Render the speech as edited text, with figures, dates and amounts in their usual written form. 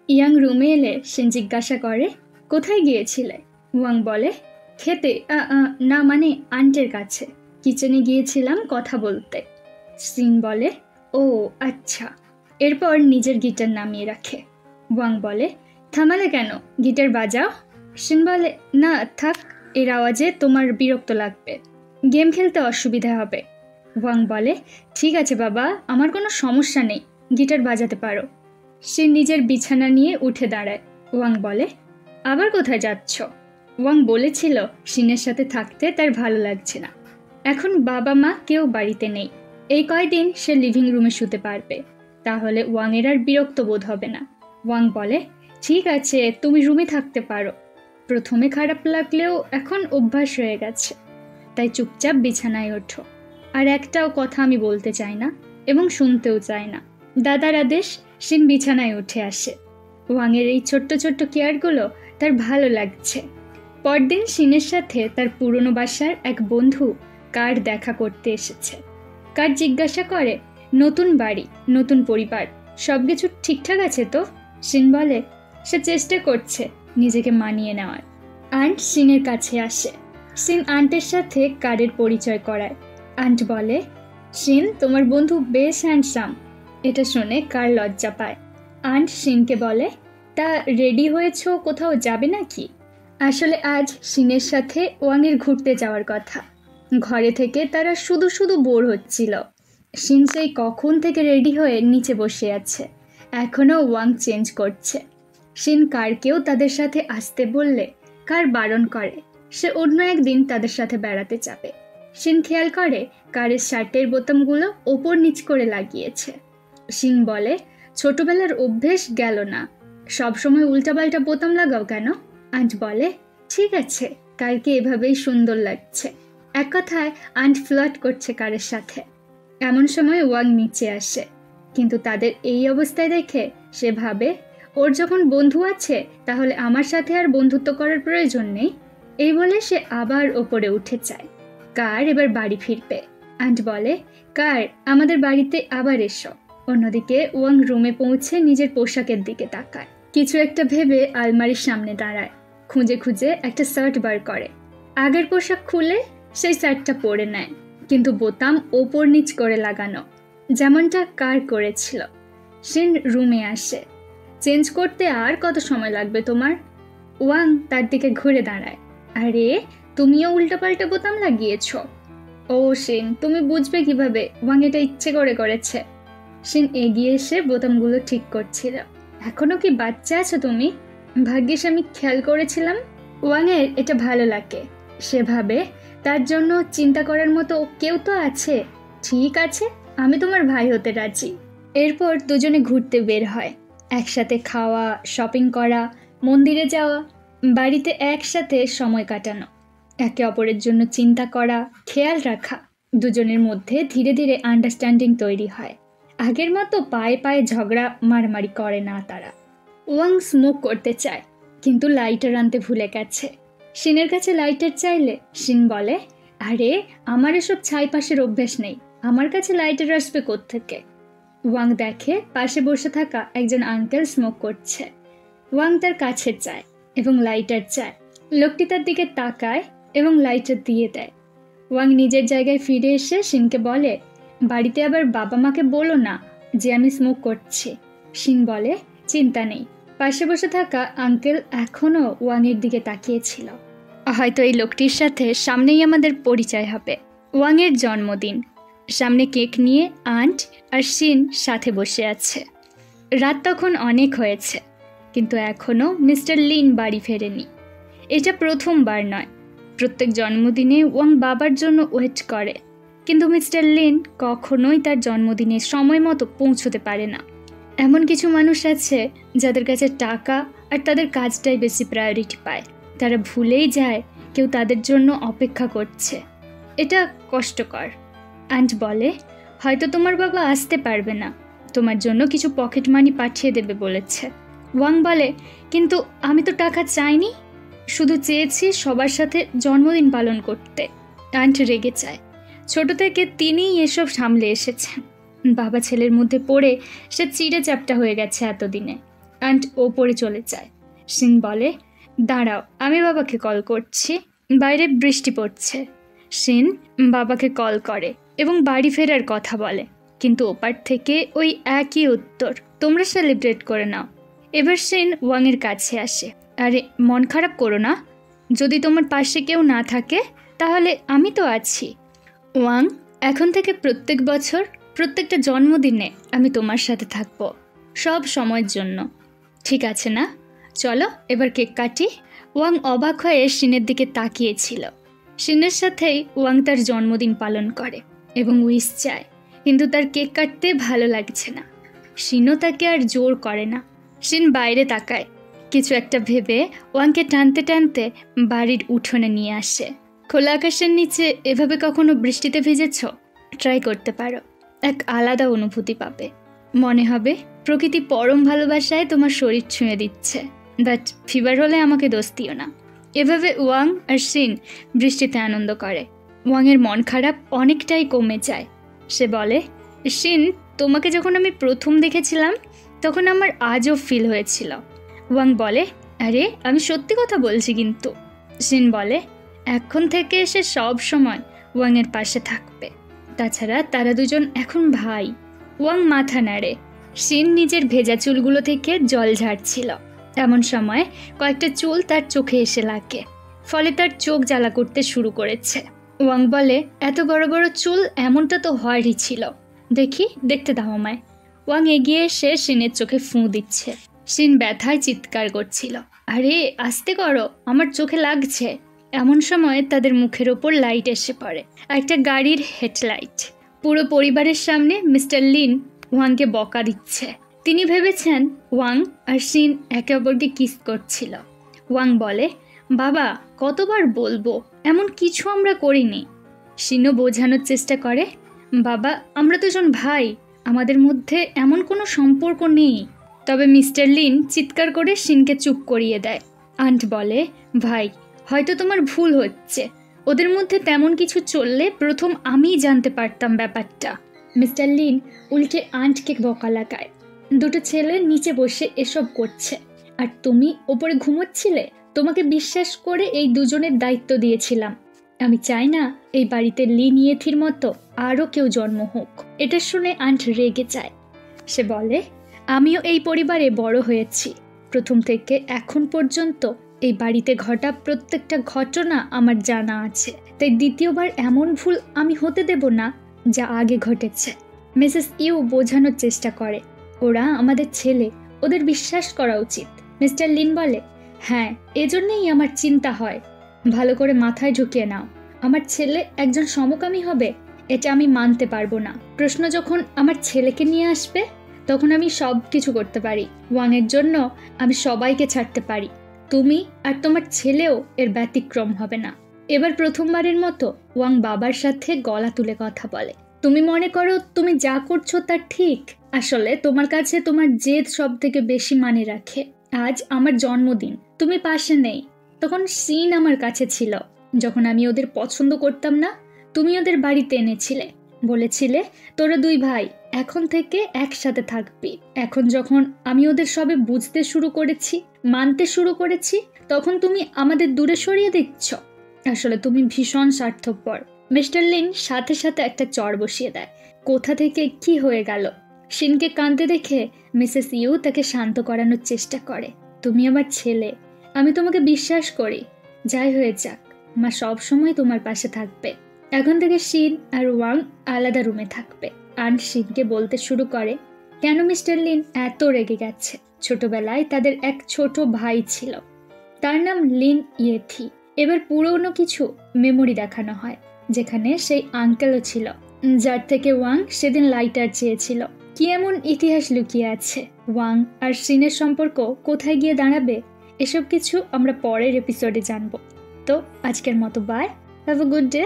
Young রুমে এলে শিন জিজ্ঞাসা করে, কোথায় গিয়েছিলে? ওয়াং বলে, খেতে। না মানে আন্টের কাছে, কিচেনে গিয়েছিলাম কথা বলতে। শিন বলে, ও আচ্ছা। এরপর নিজের গিটার নামিয়ে রাখে। ওয়াং বলে, থামালে কেন? গিটার বাজাও। শিন বলে, না থাক, এর আওয়াজে তোমার বিরক্ত লাগবে, গেম খেলতে অসুবিধা হবে। ওয়াং বলে, ঠিক আছে বাবা, আমার কোনো সমস্যা নেই, গিটার বাজাতে পারো। সে নিজের বিছানা নিয়ে উঠে দাঁড়ায়। ওয়াং বলে, আবার কোথায় যাচ্ছ? ওয়াং বলেছিল শিনের সাথে থাকতে তার ভালো লাগছে না। এখন বাবা মা কেউ বাড়িতে নেই, এই কয়দিন সে লিভিং রুমে শুতে পারবে, তাহলে ওয়াংয়ের আর বিরক্ত বোধ হবে না। ওয়াং বলে, ঠিক আছে, তুমি রুমে থাকতে পারো। প্রথমে খারাপ লাগলেও এখন অভ্যাস হয়ে গেছে, তাই চুপচাপ বিছানায় ওঠো। আর একটাও কথা আমি বলতে চাই না এবং শুনতেও চাই না। দাদার আদেশ। শিন বিছানায় উঠে আসে। ওয়াংয়ের এই ছোট্ট ছোট্ট কেয়ারগুলো তার ভালো লাগছে। পরদিন শিনের সাথে তার পুরনো বাসার এক বন্ধু কার দেখা করতে এসেছে। কার জিজ্ঞাসা করে, নতুন বাড়ি, নতুন পরিবার, সবকিছু ঠিকঠাক আছে তো? শিন বলে, সে চেষ্টা করছে নিজেকে মানিয়ে নেওয়ার। আন্ট শিনের কাছে আসে। শিন আন্টের সাথে কারের পরিচয় করায়। আন্ট বলে, শিন, তোমার বন্ধু বেশ হ্যান্ডসাম। এটা শুনে কার লজ্জা পায়। আন্ট শিনকে বলে, তা রেডি হয়েছ, কোথাও যাবে নাকি? আসলে আজ শিনের সাথে ওয়াংয়ের ঘুরতে যাওয়ার কথা। ঘরে থেকে তারা শুধু শুধু বোর হচ্ছিল। শিন সেই কখন থেকে রেডি হয়ে নিচে বসে আছে, এখনও ওয়াং চেঞ্জ করছে। শিন কারকেও তাদের সাথে আসতে বললে কার বারণ করে সে অন্য একদিন তাদের সাথে বেড়াতে যাবে। শিন খেয়াল করে কারের শার্টের বোতামগুলো ওপর নিচ করে লাগিয়েছে। শিন বলে, ছোটবেলার অভ্যেস গেল না, সবসময় উল্টাপাল্টা বোতাম লাগাও কেন? আন্ট বলে, ঠিক আছে, কারকে এভাবেই সুন্দর লাগছে। এক কথায় আন্ট ফ্লার্ট করছে কারের সাথে। এমন সময় ওয়াং নিচে আসে, কিন্তু তাদের এই অবস্থায় দেখে সে ভাবে, ওর যখন বন্ধু আছে তাহলে আমার সাথে আর বন্ধুত্ব করার প্রয়োজন নেই। এই বলে সে আবার ওপরে উঠে যায়। কার এবার বাড়ি ফিরবে। আন্ট বলে, কার, আমাদের বাড়িতে আবার এসো। অন্যদিকে ওয়াং রুমে পৌঁছে নিজের পোশাকের দিকে তাকায়। কিছু একটা ভেবে আলমারির সামনে দাঁড়ায়। খুঁজে খুঁজে একটা শার্ট বার করে। আগের পোশাক খুলে সেই শার্টটা পরে নেয়, কিন্তু বোতাম ওপর নিচ করে লাগানো, যেমনটা কার করেছিল। শিন রুমে আসে। চেঞ্জ করতে আর কত সময় লাগবে তোমার? ওয়াং তার দিকে ঘুরে দাঁড়ায়। আরে, তুমিও উল্টাপাল্টা বোতাম লাগিয়েছ। ও শিন, তুমি বুঝবে কিভাবে ওয়াং এটা ইচ্ছে করে করেছে? শিন এগিয়ে এসে বোতামগুলো ঠিক করছিল। এখনো কি বাচ্চা আছো তুমি? ভাগ্যিস আমি খেয়াল করেছিলাম। ওয়াংয়ের এটা ভালো লাগে। সে ভাবে, তার জন্য চিন্তা করার মতো কেউ তো আছে। ঠিক আছে, আমি তোমার ভাই হতে রাজি। এরপর দুজনে ঘুরতে বের হয়। একসাথে খাওয়া, শপিং করা, মন্দিরে যাওয়া, বাড়িতে একসাথে সময় কাটানো, একে অপরের জন্য চিন্তা করা, খেয়াল রাখা। দুজনের মধ্যে ধীরে ধীরে আন্ডারস্ট্যান্ডিং তৈরি হয়। আগের মতো পায়ে পায়ে ঝগড়া মারামারি করে না তারা। ওয়াং স্মোক করতে চায়, কিন্তু লাইটার আনতে ভুলে গেছে। শিনের কাছে লাইটার চাইলে শিন বলে, আরে, আমার এসব ছাই পাশের অভ্যেস নেই, আমার কাছে লাইটার আসবে কোত্থেকে? ওয়াং দেখে পাশে বসে থাকা একজন আঙ্কেল স্মোক করছে। ওয়াং তার কাছে চায় এবং লাইটার চায়। লোকটি তার দিকে তাকায় এবং লাইটার দিয়ে দেয়। ওয়াং নিজের জায়গায় ফিরে এসে শিনকে বলে, বাড়িতে আবার বাবা মাকে বলো না যে আমি স্মোক করছি। শিন বলে, চিন্তা নেই। পাশে বসে থাকা আঙ্কেল এখনও ওয়াংয়ের দিকে তাকিয়েছিল। হয়তো এই লোকটির সাথে সামনেই আমাদের পরিচয় হবে। ওয়াংয়ের জন্মদিন। সামনে কেক নিয়ে আন্ট আর শিন সাথে বসে আছে। রাত তখন অনেক হয়েছে, কিন্তু এখনও মিস্টার লিন বাড়ি ফেরেনি। এটা প্রথমবার নয়, প্রত্যেক জন্মদিনে ওয়াং বাবার জন্য ওয়েট করে, কিন্তু মিস্টার লিন কখনোই তার জন্মদিনে সময় মতো পৌঁছতে পারে না। এমন কিছু মানুষ আছে যাদের কাছে টাকা আর তাদের কাজটাই বেশি প্রায়োরিটি পায়। তারা ভুলেই যায় কেউ তাদের জন্য অপেক্ষা করছে। এটা কষ্টকর। আন্ট বলে, হয়তো তোমার বাবা আসতে পারবে না, তোমার জন্য কিছু পকেট মানি পাঠিয়ে দেবে বলেছে। ওয়াং বলে, কিন্তু আমি তো টাকা চাইনি, শুধু চেয়েছি সবার সাথে জন্মদিন পালন করতে। আন্ট রেগে যায়। ছোট থেকে তিনিই এসব সামলে এসেছেন। বাবা ছেলের মধ্যে পড়ে সে চিড়ে চ্যাপ্টা হয়ে গেছে এতদিনে। আন্ট ওপরে চলে যায়। শিন বলে, দাঁড়াও, আমি বাবাকে কল করছি, বাইরে বৃষ্টি পড়ছে। শিন বাবাকে কল করে এবং বাড়ি ফেরার কথা বলে, কিন্তু ওপার থেকে ওই একই উত্তর, তোমরা সেলিব্রেট করে নাও। এবার শিন ওয়াংয়ের কাছে আসে। আরে মন খারাপ করো না, যদি তোমার পাশে কেউ না থাকে তাহলে আমি তো আছি। ওয়াং, এখন থেকে প্রত্যেক বছর প্রত্যেকটা জন্মদিনে আমি তোমার সাথে থাকবো, সব সময়ের জন্য। ঠিক আছে না? চলো এবার কেক কাটি। ওয়াং অবাক হয়ে শিনের দিকে তাকিয়েছিল। শিনের সাথেই ওয়াং তার জন্মদিন পালন করে এবং উইশ চায়, কিন্তু তার কেক কাটতে ভালো লাগছে না। শিনও তাকে আর জোর করে না। শিন বাইরে তাকায়, কিছু একটা ভেবে ওয়াংকে টানতে টানতে বাড়ির উঠোনে নিয়ে আসে। খোলা আকাশের নিচে এভাবে কখনো বৃষ্টিতে ভিজেছ? ট্রাই করতে পারো, এক আলাদা অনুভূতি পাবে। মনে হবে প্রকৃতি পরম ভালোবাসায় তোমার শরীর ছুঁয়ে দিচ্ছে। বাট ফিভার হলে আমাকে দোষ দিও না। এভাবে ওয়াং আর শিন বৃষ্টিতে আনন্দ করে। ওয়াংয়ের মন খারাপ অনেকটাই কমে যায়। সে বলে, শিন, তোমাকে যখন আমি প্রথম দেখেছিলাম তখন আমার আজও ফিল হয়েছিল। ওয়াং বলে, আরে আমি সত্যি কথা বলছি কিন্তু। শিন বলে, এখন থেকে সে সব সময় ওয়াংয়ের পাশে থাকবে। তাছাড়া তারা দুজন এখন ভাই। ওয়াং মাথা নাড়ে। শিন নিজের ভেজা চুলগুলো থেকে জল ঝাড়ছিল। এমন সময় কয়েকটা চুল তার চোখে এসে লাগে, ফলে তার চোখ জ্বালা করতে শুরু করেছে। ওয়াং বলে, এত বড় বড় চুল এমনটা তো হওয়ারই ছিল, দেখি, দেখতে দাও আমায়। ওয়াং এগিয়ে এসে শিনের চোখে ফুঁ দিচ্ছে। শিন ব্যথায় চিৎকার করছিল, আরে আস্তে করো, আমার চোখে লাগছে। এমন সময় তাদের মুখের ওপর লাইট এসে পড়ে, একটা গাড়ির হেডলাইট। পুরো পরিবারের সামনে মিস্টার লিন ওয়াংকে বকা দিচ্ছে। তিনি ভেবেছেন ওয়াং আর শিন একে অপরকে কিস করছিল। ওয়াং বলে, বাবা কতবার বলবো, এমন কিছু আমরা করিনি। শিনও বোঝানোর চেষ্টা করে, বাবা আমরা দুজন ভাই, আমাদের মধ্যে এমন কোনো সম্পর্ক নেই। তবে মিস্টার লিন চিৎকার করে শিনকে চুপ করিয়ে দেয়। আন্ট বলে, ভাই হয়তো তোমার ভুল হচ্ছে, ওদের মধ্যে তেমন কিছু চললে প্রথম আমিই জানতে পারতাম ব্যাপারটা। মিস্টার লিন উল্টে আন্টকে বকা লাগায়, দুটো ছেলে নিচে বসে এসব করছে আর তুমি ওপরে ঘুমোচ্ছিলে। তোমাকে বিশ্বাস করে এই দুজনের দায়িত্ব দিয়েছিলাম। আমি চাই না এই বাড়িতে লিন ইয়েথির মতো আরও কেউ জন্ম হোক। এটা শুনে আন্ট রেগে যায়। সে বলে, আমিও এই পরিবারে বড় হয়েছি, প্রথম থেকে এখন পর্যন্ত এই বাড়িতে ঘটা প্রত্যেকটা ঘটনা আমার জানা আছে, তাই দ্বিতীয়বার এমন ভুল আমি হতে দেব না যা আগে ঘটেছে। মিসেস ইউ বোঝানোর চেষ্টা করে, ওরা আমাদের ছেলে, ওদের বিশ্বাস করা উচিত। মিস্টার লিন বলে, হ্যাঁ এজন্যই আমার চিন্তা হয়। ভালো করে মাথায় ঢুকিয়ে নাও, আমার ছেলে একজন সমকামী হবে এটা আমি মানতে পারবো না। প্রশ্ন যখন আমার ছেলেকে নিয়ে আসবে তখন আমি সব কিছু করতে পারি। ওয়াংয়ের জন্য আমি সবাইকে ছাড়তে পারি, তুমি আর তোমার ছেলেও এর ব্যতিক্রম হবে না। এবার প্রথমবারের মতো ওয়াং বাবার সাথে গলা তুলে কথা বলে, তুমি মনে করো তুমি যা করছো তা ঠিক, আসলে তোমার কাছে তোমার জেদ সব থেকে বেশি মানে রাখে। আজ আমার জন্মদিন, তুমি পাশে নেই, তখন শিন আমার কাছে ছিল। যখন আমি ওদের পছন্দ করতাম না, তুমি ওদের বাড়িতে এনেছিলে, বলেছিলে তোরা দুই ভাই এখন থেকে একসাথে থাকবি। এখন যখন আমি ওদের সবে বুঝতে শুরু করেছি, মানতে শুরু করেছি, তখন তুমি আমাদের দূরে সরিয়ে দিচ্ছ। আসলে তুমি ভীষণ স্বার্থপর। মিস্টার লিন সাথে সাথে একটা চড় বসিয়ে দেয়। কোথা থেকে কি হয়ে গেল? শিনকে কাঁদতে দেখে মিসেস ইউ তাকে শান্ত করানোর চেষ্টা করে, তুমি আমার ছেলে, আমি তোমাকে বিশ্বাস করি, যাই হয়ে যাক মা সব সময় তোমার পাশে থাকবে। এখন থেকে শিন আর ওয়াং আলাদা রুমে থাকবে। আন্ট শিনকে বলতে শুরু করে, কেন মিস্টার লিন এত রেগে গেছে। ছোটবেলায় তাদের এক ছোট ভাই ছিল, তার নাম লিন ইয়েথি। এবার পুরনো কিছু মেমোরি দেখানো হয়, যেখানে সেই আঙ্কেলও ছিল, যার থেকে ওয়াং সেদিন লাইটার চেয়েছিল। কি এমন ইতিহাস লুকিয়ে আছে? ওয়াং আর শিনের সম্পর্ক কোথায় গিয়ে দাঁড়াবে? এসব কিছু আমরা পরের এপিসোডে জানবো। তো আজকের মতো bye, have a good day.